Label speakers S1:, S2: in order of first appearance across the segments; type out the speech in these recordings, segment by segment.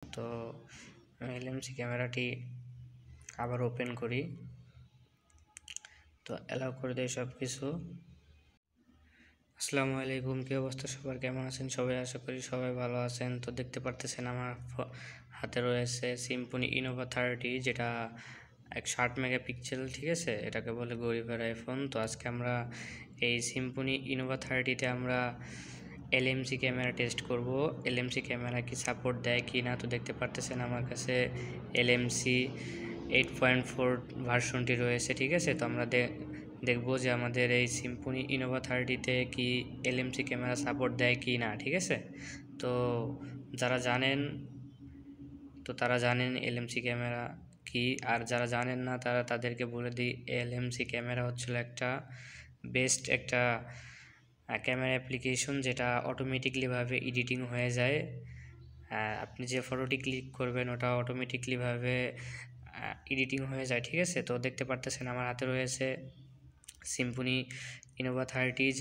S1: তো এলএমসি ক্যামেরাটি আবার ওপেন করি, তো অ্যালাউ করে দেয় সব কিছু। আসসালামু আলাইকুম, কী অবস্থা সবার, কেমন আছেন সবাই? আশা করি সবাই ভালো আছেন। তো দেখতে পারতেছেন আমার হাতে রয়েছে সিম্ফনি ইনোভা 30, যেটা 108 মেগাপিক্সেল, ঠিক আছে। এটাকে বলে গরিবের আইফোন। তো আজকে আমরা এই সিম্ফনি ইনোভা 30তে আমরা এলএমসি ক্যামেরা টেস্ট করব। এলএমসি ক্যামেরা কি সাপোর্ট দেয় কি না। তো দেখতে পারতেছেন আমার কাছে এলএমসি 8.4 ভার্সনটি রয়েছে, ঠিক আছে। তো আমরা দেখবো যে আমাদের এই সিম্ফনি ইনোভা 30তে কি এলএমসি ক্যামেরা সাপোর্ট দেয় কি না, ঠিক আছে। তো তারা জানেন এলএমসি ক্যামেরা কি, আর যারা জানেন না তাদেরকে বলে দিই, এলএমসি ক্যামেরা হচ্ছিল একটা বেস্ট একটা ক্যামেরা অ্যাপ্লিকেশন, যেটা অটোমেটিকলিভাবে এডিটিং হয়ে যায়। আপনি যে ফটোটি ক্লিক করবেন ওটা অটোমেটিকলিভাবে এডিটিং হয়ে যায়, ঠিক আছে। তো দেখতে পারতেছেন আমার হাতে রয়েছে সিম্ফনি ইনোভা 30,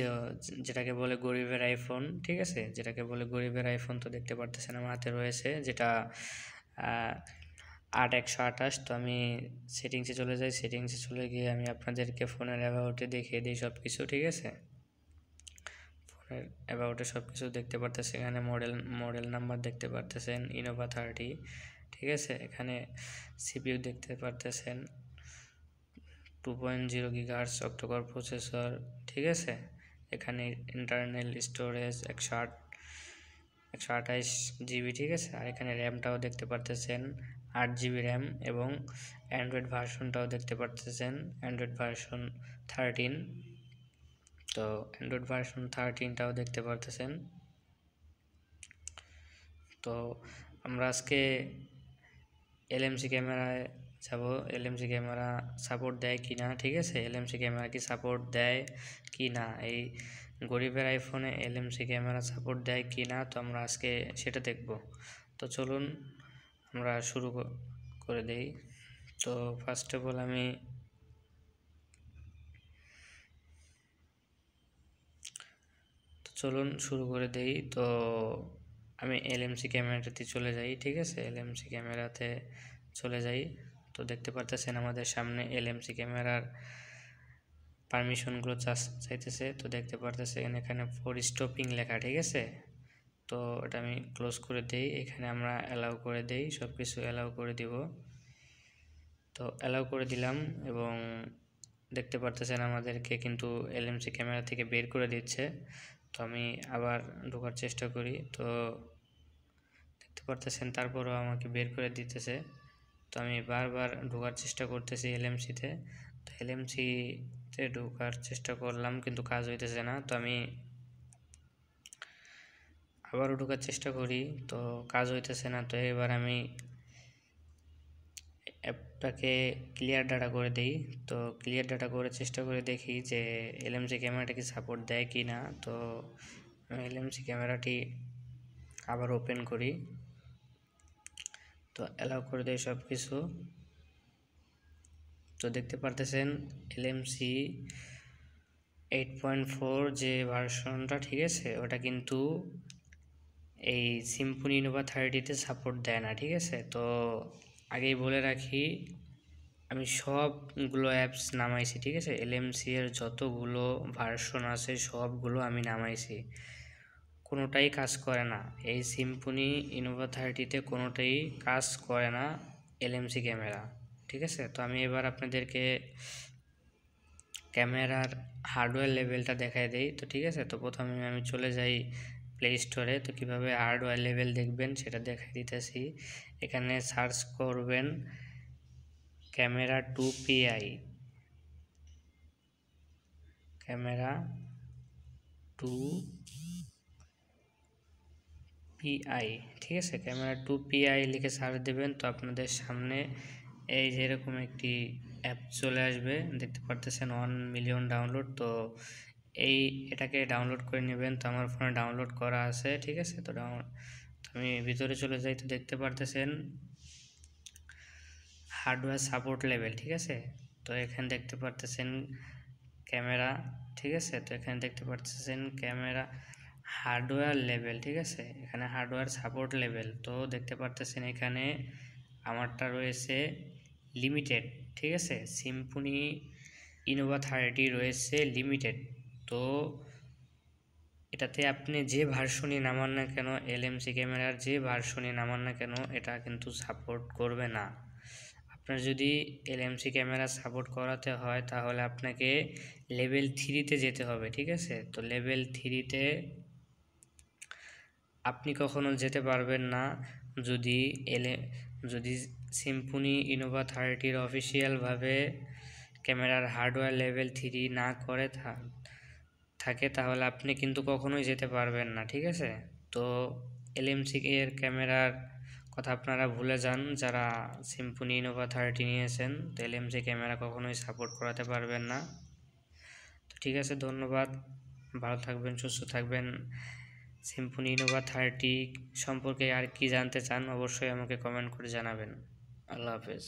S1: যেটাকে বলে গরিবের আইফোন, ঠিক আছে, যেটাকে বলে গরিবের আইফোন। তো দেখতে পারতেছেন আমার হাতে রয়েছে যেটা 8/128। তো আমি সেটিংসে চলে যাই, সেটিংসে চলে গিয়ে আমি আপনাদেরকে ফোনের অ্যাবাউটে দেখিয়ে দিই সব কিছু, ঠিক আছে। ফোনের অ্যাবাউটে সব কিছু দেখতে পারতেছেন, এখানে মডেল নাম্বার দেখতে পারতেছেন ইনোভা 30, ঠিক আছে। এখানে সিপিইউ দেখতে পারতেছেন 2.0 GHz অক্টোকর প্রসেসর, ঠিক আছে। এখানে ইন্টারনাল স্টোরেজ 128 GB, ঠিক আছে। আর এখানে র্যামটাও দেখতে পারতেছেন 8 GB র্যাম, এবং অ্যান্ড্রয়েড ভার্সনটাও দেখতে পারতেছেন অ্যান্ড্রয়েড ভার্সন 13। তো অ্যান্ড্রয়েড ভার্সন 13টাও দেখতে পারতেছেন। তো আমরা আজকে এলএমসি ক্যামেরায় যাব, এলএমসি ক্যামেরা সাপোর্ট দেয় কি না, ঠিক আছে। এলএমসি ক্যামেরা কি সাপোর্ট দেয় কি না, এই গরিবের আইফোনে এলএমসি ক্যামেরা সাপোর্ট দেয় কি না, তো আমরা আজকে সেটা দেখব। তো চলুন আমরা শুরু করে দেই। তো ফার্স্ট অফ অল চলুন শুরু করে দেই। তো আমি এলএমসি ক্যামেরাতে চলে যাই, ঠিক আছে। এলএমসি ক্যামেরাতে চলে যাই, তো দেখতে পারতেছেন আমাদের সামনে এলএমসি ক্যামেরার পারমিশনগুলো চাইতেছে। তো দেখতে পারতেছেন এখানে ফর স্টপিং লেখা, ঠিক আছে। তো এটা আমি ক্লোজ করে দেই, এখানে আমরা অ্যালাউ করে দেই, সব কিছু অ্যালাউ করে দিব। তো অ্যালাউ করে দিলাম, এবং দেখতে পারতেছেন আমাদেরকে কিন্তু এলএমসি ক্যামেরা থেকে বের করে দিচ্ছে। তো আমি আবার ঢোকার চেষ্টা করি, তো দেখতে পারতেছেন তারপরও আমাকে বের করে দিতেছে। তো আমি বারবার ঢোকার চেষ্টা করতেছি এলএমসিতে। তো এলএমসিতে ঢোকার চেষ্টা করলাম কিন্তু কাজ হইতেছে না। তো আমি আবারও ঢোকার চেষ্টা করি, তো কাজ হইতেছে না। তো এবার আমি অ্যাপটাকে ক্লিয়ার ডাটা করে দিই। তো ক্লিয়ার ডাটা করে চেষ্টা করে দেখি যে এলএমসি ক্যামেরাটা কি সাপোর্ট দেয় কি না। তো এলএমসি ক্যামেরাটি আবার ওপেন করি, তো অ্যালাউ করে দেয় সব কিছু। তো দেখতে পারতেছেন এলএমসি 8.4 যে ভার্সনটা, ঠিক আছে, ওটা কিন্তু এই সিম্ফনি ইনোভা 30তে সাপোর্ট দেয় না, ঠিক আছে। তো আগেই বলে রাখি, আমি সবগুলো অ্যাপস নামাইছি, ঠিক আছে। এলএমসি এর যতগুলো ভার্সন আছে সবগুলো আমি নামাইছি, কোনোটাই কাজ করে না। এই সিম্ফনি ইনোভা 30তে কোনোটাই কাজ করে না এলএমসি ক্যামেরা, ঠিক আছে। তো আমি এবার আপনাদেরকে ক্যামেরার হার্ডওয়্যার লেভেলটা দেখাই দেই, তো ঠিক আছে। তো প্রথমে আমি চলে যাই প্লে স্টোরে। তো কীভাবে হার্ডওয়্যার লেভেল দেখবেন সেটা দেখাই দিতেছি। এখানে সার্চ করবেন ক্যামেরা 2PI, ক্যামেরা 2PI, ঠিক আছে। ক্যামেরা 2PI লিখে সার্চ দেবেন, তো আপনাদের সামনে এই যে এরকম একটি অ্যাপ চলে আসবে, দেখতে পারতেছেন 1 মিলিয়ন ডাউনলোড। তো এটাকে ডাউনলোড করে নেবেন। তো আমার ফোনে ডাউনলোড করা আছে, ঠিক আছে। তো আমি ভিতরে চলে যাই, তো দেখতে পারতেছেন হার্ডওয়্যার সাপোর্ট লেভেল, ঠিক আছে। তো এখানে দেখতে পারতেছেন ক্যামেরা, ঠিক আছে। তো এখানে দেখতে পারতেছেন ক্যামেরা হার্ডওয়্যার লেভেল, ঠিক আছে, এখানে হার্ডওয়্যার সাপোর্ট লেভেল। তো দেখতে পারতেছেন এখানে আমারটা রয়েছে লিমিটেড, ঠিক আছে, সিম্ফনি ইনোভা 30 রয়েছে লিমিটেড। তো এটাতে আপনি যে ভার্সনই নামান না কেন, এলএমসি ক্যামেরার যে ভার্সনই নামান না কেন, এটা কিন্তু সাপোর্ট করবে না। আপনার যদি এলএমসি ক্যামেরা সাপোর্ট করাতে হয় তাহলে আপনাকে লেভেল 3-তে যেতে হবে, ঠিক আছে। তো লেভেল 3-তে আপনি কখনো যেতে পারবেন না যদি সিম্ফনি ইনোভা 30-র অফিসিয়ালভাবে ক্যামেরার হার্ডওয়্যার লেভেল 3 না করে থাকে, তাহলে আপনি কিন্তু কখনোই যেতে পারবেন না, ঠিক আছে। তো এলএমসি এর ক্যামেরার কথা আপনারা ভুলে যান যারা সিম্ফনি ইনোভা 30 নিয়েছেন। তো এলএমসি ক্যামেরা কখনোই সাপোর্ট করাতে পারবেন না। তো ঠিক আছে, ধন্যবাদ, ভালো থাকবেন, সুস্থ থাকবেন। সিম্ফনি ইনোভা 30 সম্পর্কে আর কি জানতে চান অবশ্যই আমাকে কমেন্ট করে জানাবেন। আল্লাহ হাফেজ।